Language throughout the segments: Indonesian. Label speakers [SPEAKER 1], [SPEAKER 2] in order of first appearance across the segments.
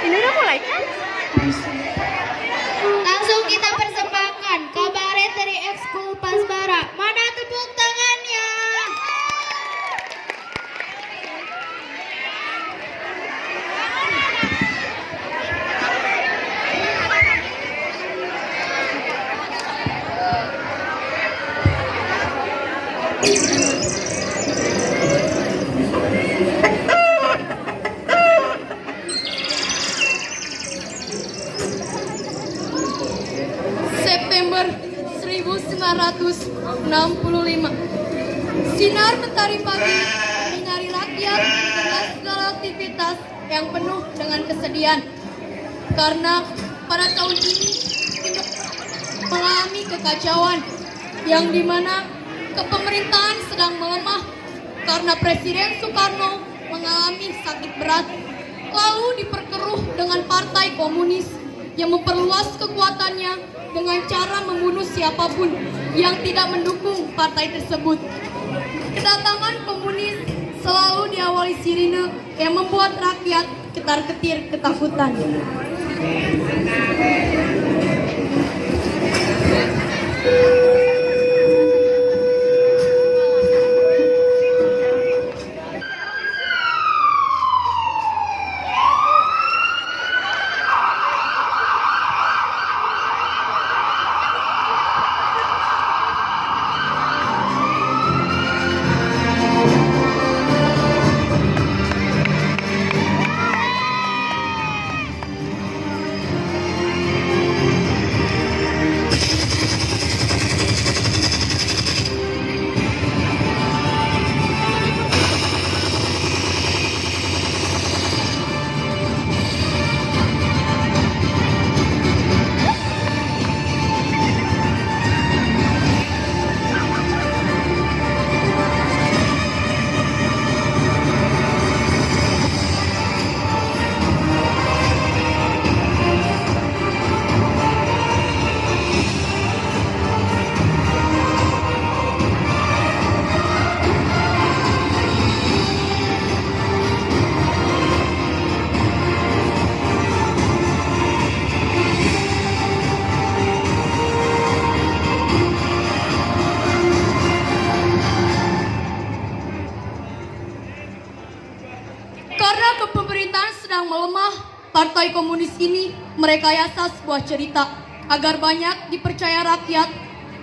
[SPEAKER 1] Ini udah mulai kan?
[SPEAKER 2] Langsung kita persembahkan kabaret dari Ekskul Pasbara. Mana tepuk tangannya?
[SPEAKER 3] September 1965. Sinar mentari pagi menyinari rakyat dengan segala aktivitas yang penuh dengan kesedihan. Karena pada tahun ini kita mengalami kekacauan yang dimana kepemerintahan sedang melemah karena Presiden Soekarno mengalami sakit berat, lalu diperkeruh dengan Partai Komunis yang memperluas kekuatannya dengan cara membunuh siapapun yang tidak mendukung partai tersebut. Kedatangan komunis selalu diawali sirine yang membuat rakyat ketar-ketir ketakutan. Karena kepemerintahan sedang melemah, Partai Komunis ini merekayasa sebuah cerita agar banyak dipercaya rakyat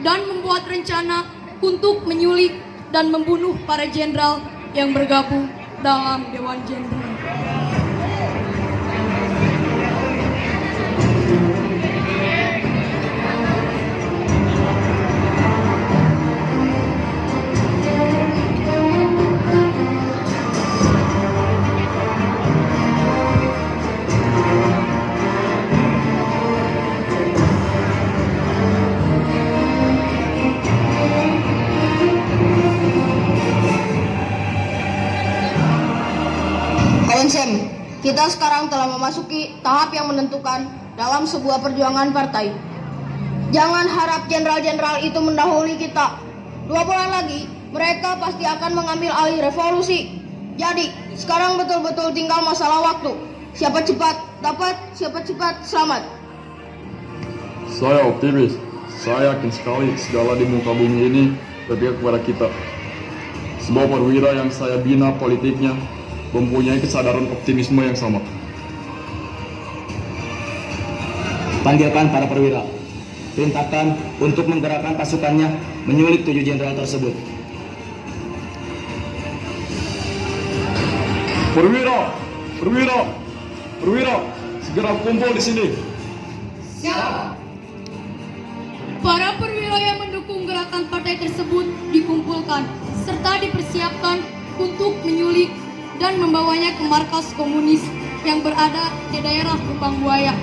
[SPEAKER 3] dan membuat rencana untuk menyulik dan membunuh para jenderal yang bergabung dalam Dewan Jenderal.
[SPEAKER 4] Kawan Sam, kita sekarang telah memasuki tahap yang menentukan dalam sebuah perjuangan partai. Jangan harap jenderal-jenderal itu mendahului kita. 2 bulan lagi, mereka pasti akan mengambil alih revolusi. Jadi, sekarang betul-betul tinggal masalah waktu. Siapa cepat dapat, siapa cepat selamat.
[SPEAKER 5] Saya optimis. Saya yakin sekali segala di muka bumi ini berpihak kepada kita. Semua perwira yang saya bina politiknya mempunyai kesadaran optimisme yang sama.
[SPEAKER 6] Panggilkan para perwira. Perintahkan untuk menggerakkan pasukannya menyulik 7 jenderal tersebut.
[SPEAKER 5] Perwira, perwira, perwira, segera kumpul di sini.
[SPEAKER 3] Para perwira yang mendukung gerakan partai tersebut dikumpulkan serta dipersiapkan untuk menyulik dan membawanya ke markas komunis yang berada di daerah Lubang Buaya.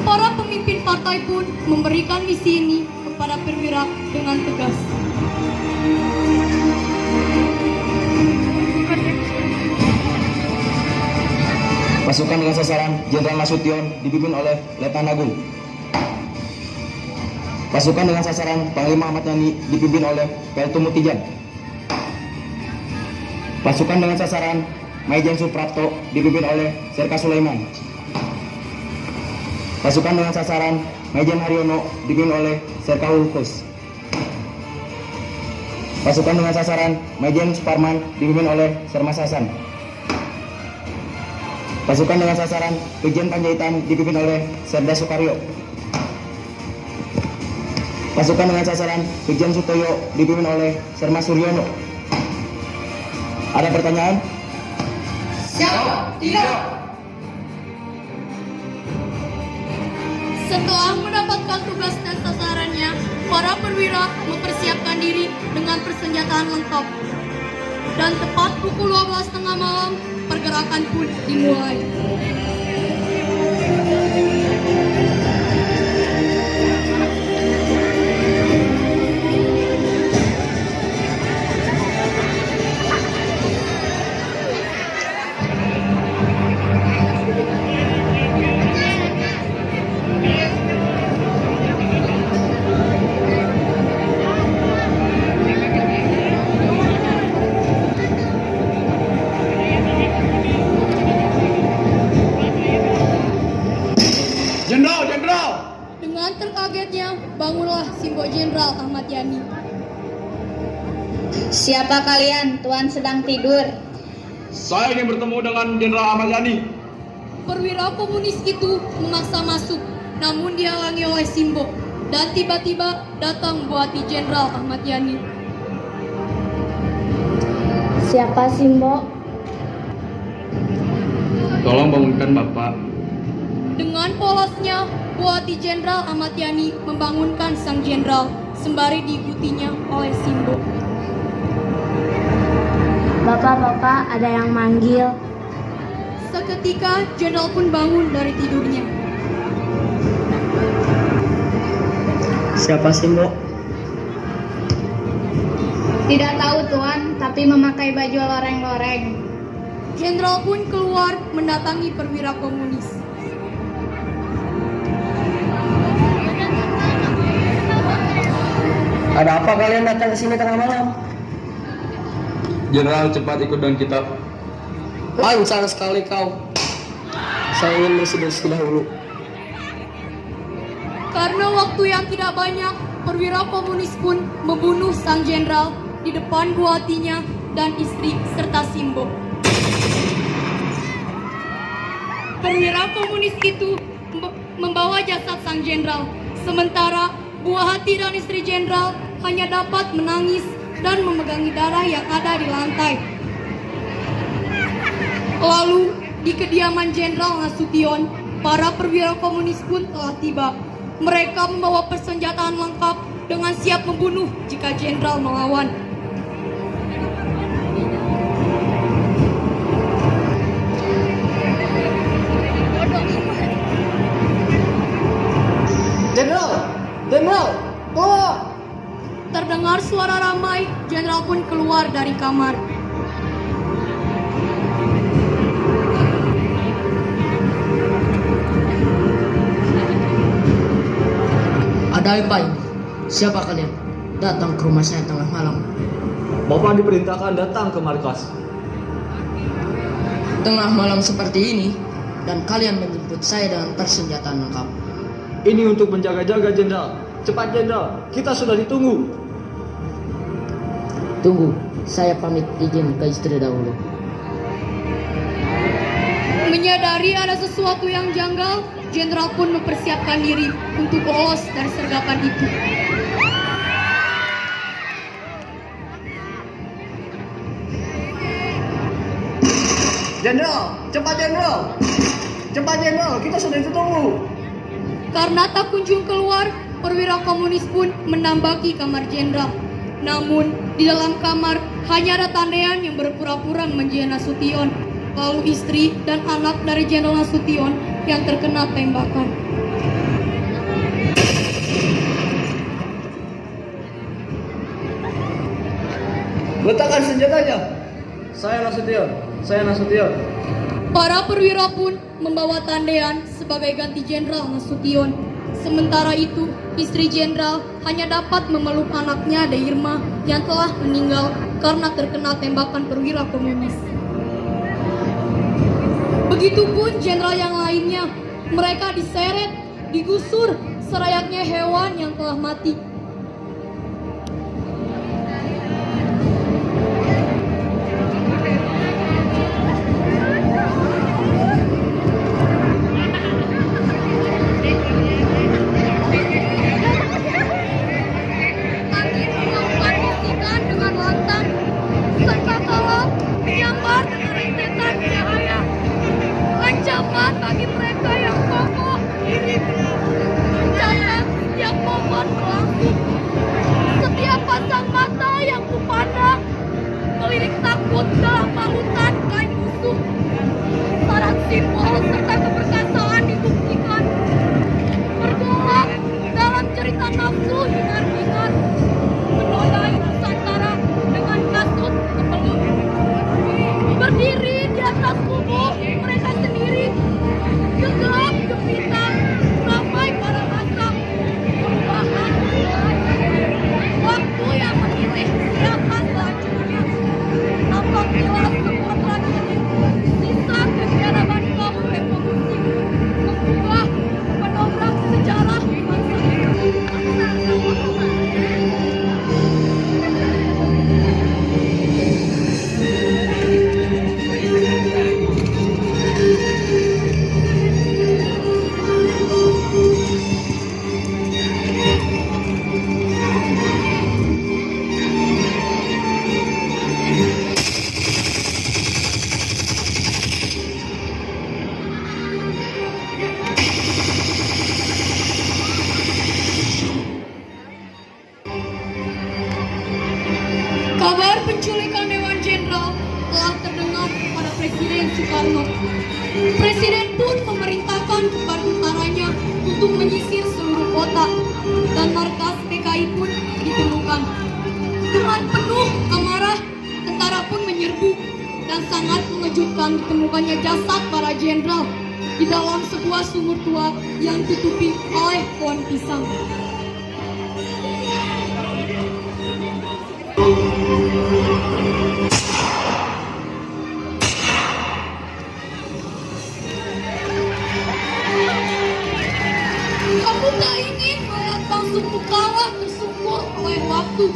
[SPEAKER 3] Para pemimpin partai pun memberikan misi ini kepada perwira dengan tegas.
[SPEAKER 6] Pasukan dengan sasaran Jenderal Nasution dipimpin oleh Letnan Agung. Pasukan dengan sasaran Panglima Ahmad Yani dipimpin oleh Peltu Mutijan. Pasukan dengan sasaran Maijen Suprapto dipimpin oleh Serka Sulaiman. Pasukan dengan sasaran Maijen Haryono dipimpin oleh Serkahul Kos. Pasukan dengan sasaran Maijen Suparman dipimpin oleh Sermas Hasan. Pasukan dengan sasaran Brigjen Panjaitan dipimpin oleh Serda Sukaryo. Pasukan dengan sasaran Brigjen Sutoyo dipimpin oleh Sermas Suryono. Ada pertanyaan?
[SPEAKER 3] Siap, tidak. Setelah mendapatkan tugas dan sasarannya, para perwira mempersiapkan diri dengan persenjataan lengkap. Dan tepat pukul 12:30 malam, pergerakan pun dimulai. Dengan terkagetnya, bangunlah Simbo Jenderal Ahmad Yani.
[SPEAKER 2] Siapa kalian? Tuan sedang tidur.
[SPEAKER 5] Saya ingin bertemu dengan Jenderal Ahmad Yani.
[SPEAKER 3] Perwira komunis itu memaksa masuk, namun dihalangi oleh Simbo. Dan tiba-tiba datang Buati Jenderal Ahmad Yani.
[SPEAKER 2] Siapa Simbo?
[SPEAKER 5] Tolong bangunkan Bapak.
[SPEAKER 3] Dengan polosnya, Buati Jenderal Ahmad Yani membangunkan sang jenderal, sembari diikutinya oleh Simbo.
[SPEAKER 2] Bapak, ada yang manggil.
[SPEAKER 3] Seketika, jenderal pun bangun dari tidurnya.
[SPEAKER 6] Siapa Simbo?
[SPEAKER 2] Tidak tahu Tuan, tapi memakai baju loreng-loreng.
[SPEAKER 3] Jenderal pun keluar mendatangi perwira komunis.
[SPEAKER 6] Ada apa kalian datang ke sini tengah malam?
[SPEAKER 5] Jenderal, cepat ikut dengan kita.
[SPEAKER 6] Lancar sekali kau. Saya ingin bersih-bersih dahulu.
[SPEAKER 3] Karena waktu yang tidak banyak, perwira komunis pun membunuh sang jenderal di depan buatinya dan istri serta Simbo. Perwira komunis itu membawa jasad sang jenderal, sementara buah hati dan istri jenderal hanya dapat menangis dan memegangi darah yang ada di lantai. Lalu, di kediaman Jenderal Nasution, para perwira komunis pun telah tiba. Mereka membawa persenjataan lengkap dengan siap membunuh jika jenderal melawan.
[SPEAKER 6] Jenderal, keluar!
[SPEAKER 3] Terdengar suara ramai, jenderal pun keluar dari kamar.
[SPEAKER 4] Ada apa ini? Siapa kalian? Datang ke rumah saya tengah malam.
[SPEAKER 6] Bapak diperintahkan datang ke markas.
[SPEAKER 4] Tengah malam seperti ini, dan kalian menjemput saya dengan persenjataan lengkap.
[SPEAKER 6] Ini untuk menjaga-jaga jenderal. Cepat jenderal, kita sudah ditunggu.
[SPEAKER 4] Tunggu, saya pamit izin ke istri dahulu.
[SPEAKER 3] Menyadari ada sesuatu yang janggal, jenderal pun mempersiapkan diri untuk lolos dari sergapan itu.
[SPEAKER 6] Jenderal, cepat jenderal. Cepat jenderal, kita sudah ditunggu.
[SPEAKER 3] Karena tak kunjung keluar, perwira komunis pun menambaki kamar jenderal. Namun, di dalam kamar hanya ada Tandean yang berpura-pura menjadi Nasution, lalu istri dan anak dari Jenderal Nasution yang terkena tembakan.
[SPEAKER 6] Letakkan senjatanya. Saya Nasution.
[SPEAKER 3] Para perwira pun membawa Tandean sebagai ganti Jenderal Nasution. Sementara itu, istri jenderal hanya dapat memeluk anaknya Deirma yang telah meninggal karena terkena tembakan perwira komunis. Begitupun jenderal yang lainnya, mereka diseret digusur serayaknya hewan yang telah mati. Angin melakukan bisikan dengan lantang, sangkakala menyambar dengan rentetan cahaya. Ancaman bagi mereka yang kokoh, bencana yang momen berlangsung. Setiap pasang mata yang kupandang melirik takut dalam balutan kain musuh. Syarat simbol serta keperkasaan dibuktikan. Bergolak dalam cerita nafsu hingar-bingar, menodai Nusantara dengan kasut kepelung. Berdiri di atas tubuh mereka sendiri, gegap gempita, ramai para masa perubahan. Waktu yang memilih siapa selanjutnya. Nampak jelas semua tragedi, sisa kebiadaban kaum revolusi, mengubah menobrak sejarah bangsa. Kabar penculikan Dewan Jenderal telah terdengar kepada Presiden Soekarno. Presiden pun memerintahkan kepada tentaranya untuk menyisir seluruh kota, dan markas PKI pun ditemukan. Dengan penuh amarah, tentara pun menyerbu, dan sangat mengejutkan ditemukannya jasad para jenderal di dalam sebuah sumur tua yang ditutupi oleh pohon pisang. Kamu tak ingin melihat langsung kalah tersungkur oleh waktu.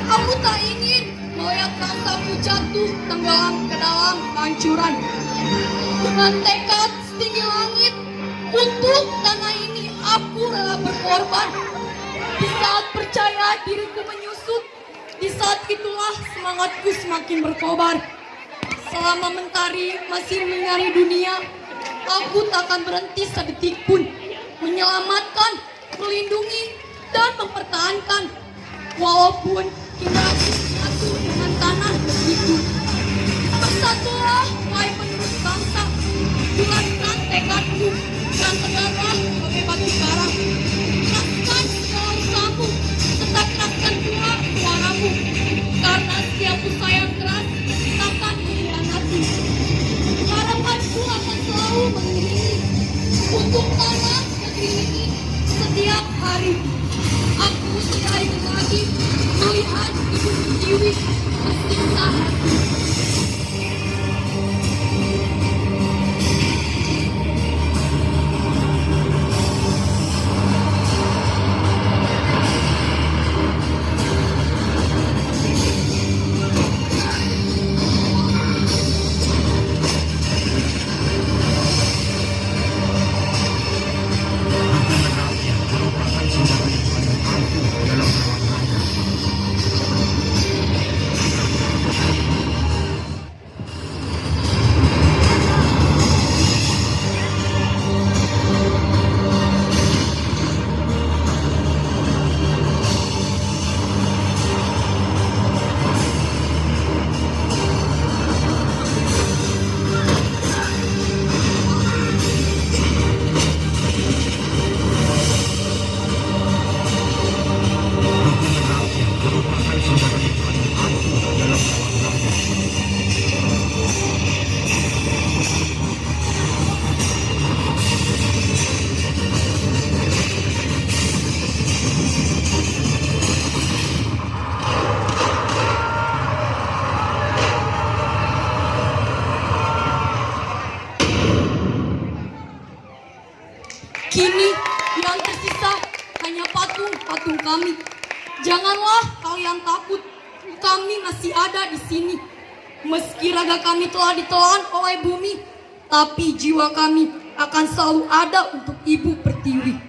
[SPEAKER 3] Kamu tak ingin melihat bangsamu jatuh tenggelam ke dalam kehancuran. Dengan tekad setinggi langit, untuk tanah ini aku rela berkorban. Di saat percaya diriku menyusut, di saat itulah semangatku semakin berkobar. Selama mentari masih menyinari dunia, aku tak akan berhenti sedetik pun menyelamatkan, melindungi, dan mempertahankan. Walaupun hingga aku menyatu dengan tanah itu. Bersatulah, wahai penerus bangsa, bulatkan tekadmu dan tegaklah sebagai batu bara. Keraskan segala usahamu, serta keraskan pula suaramu, karena setiap usaha yang keras takkan mengkhianati. Harapanku akan selalu mengiringi untuk tanah negeri ini setiap hari. Aku tidak ingin lagi melihat ibu pertiwi tersiksa hati. Kini yang tersisa hanya patung-patung kami. Janganlah kalian takut, kami masih ada di sini. Meski raga kami telah ditelan oleh bumi, tapi jiwa kami akan selalu ada untuk Ibu Pertiwi.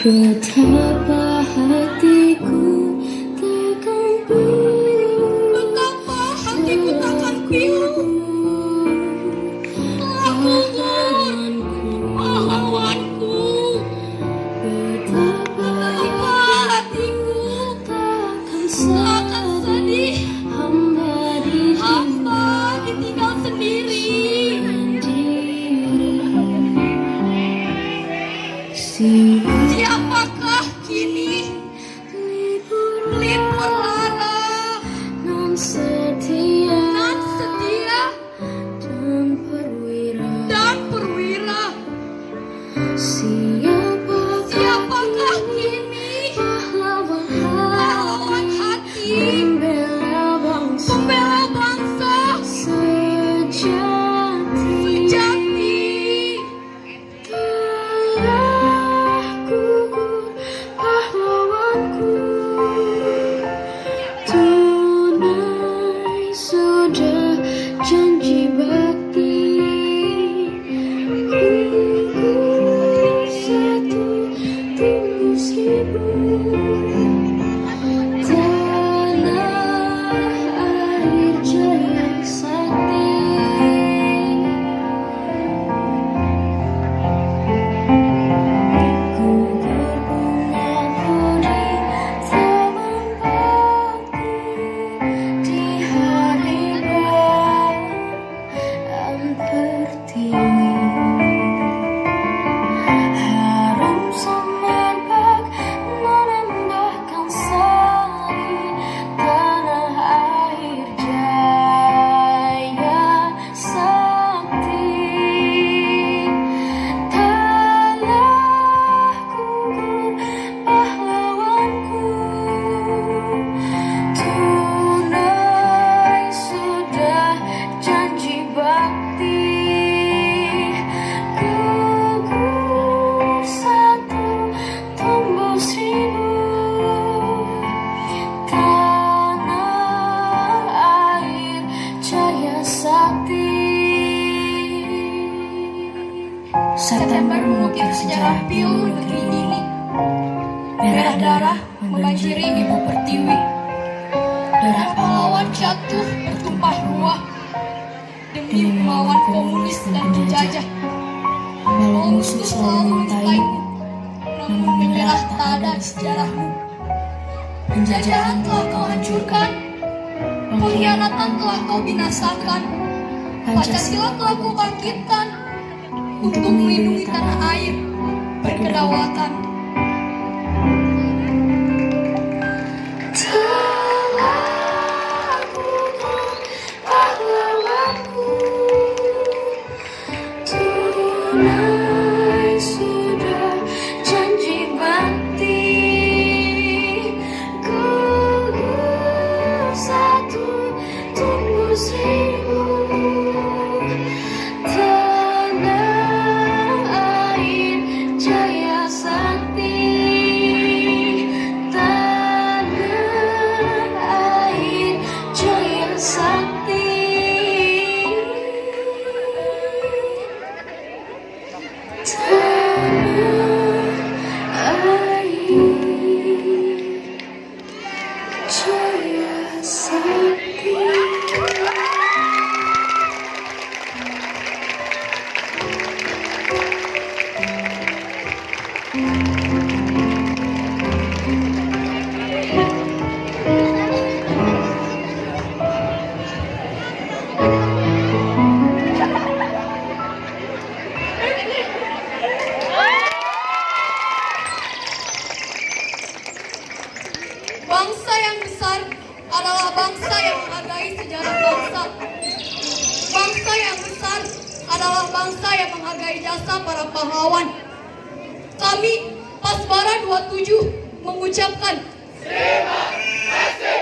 [SPEAKER 2] Betapa hatiku takkan pilu,
[SPEAKER 3] Betapa hatiku takkan pilu, telah gugur pahlawanku.
[SPEAKER 2] betapa
[SPEAKER 3] Betapa hatiku
[SPEAKER 2] takkan
[SPEAKER 3] takkan sedih,
[SPEAKER 2] hamba
[SPEAKER 3] hamba ditinggal sendiri. Siapakah kini libur lara
[SPEAKER 2] nan setia
[SPEAKER 3] dan perwira? Siapakah kini pahlawan hati
[SPEAKER 2] pembela
[SPEAKER 3] pembela bangsa
[SPEAKER 2] sejati? Telah gugur pahlawanku, tunai sudah janji bakti. Gugur satu, tumbuh seribu. Tanah air jaya sakti. Gugur bunga puri taman bakti di hari bulan Pertiwi. Harum semerbak menambahkan sari tanah air jaya sakti. Telah gugur pahlawanku, tunai sudah janji bakti. Gugur satu, tumbuh seribu. Tanah air jaya sakti.
[SPEAKER 3] September mengukir sejarah pilu negeri ini. Merah darah membanjiri Ibu Pertiwi. Darah pahlawan jatuh bertumpah ruah demi melawan komunis dan penjajah. Walau musuh selalu menyertaimu, namun menyerah tak ada di sejarahmu. Penjajahan telah kau hancurkan, pengkhianatan telah kau binasakan, Pancasila telah kau bangkitkan untuk melindungi tanah air berkedaulatan.
[SPEAKER 2] Telah gugur pahlawanku, tunai sudah janji bakti. Gugur satu, tumbuh seribu. Tanah air jaya sakti. Tanah air jaya sakti. Tanah air jaya sakti.
[SPEAKER 3] Bangsa yang besar adalah bangsa yang menghargai sejarah bangsa. Bangsa yang besar adalah bangsa yang menghargai jasa para pahlawan. Kami, Pasbara 27, mengucapkan terima kasih.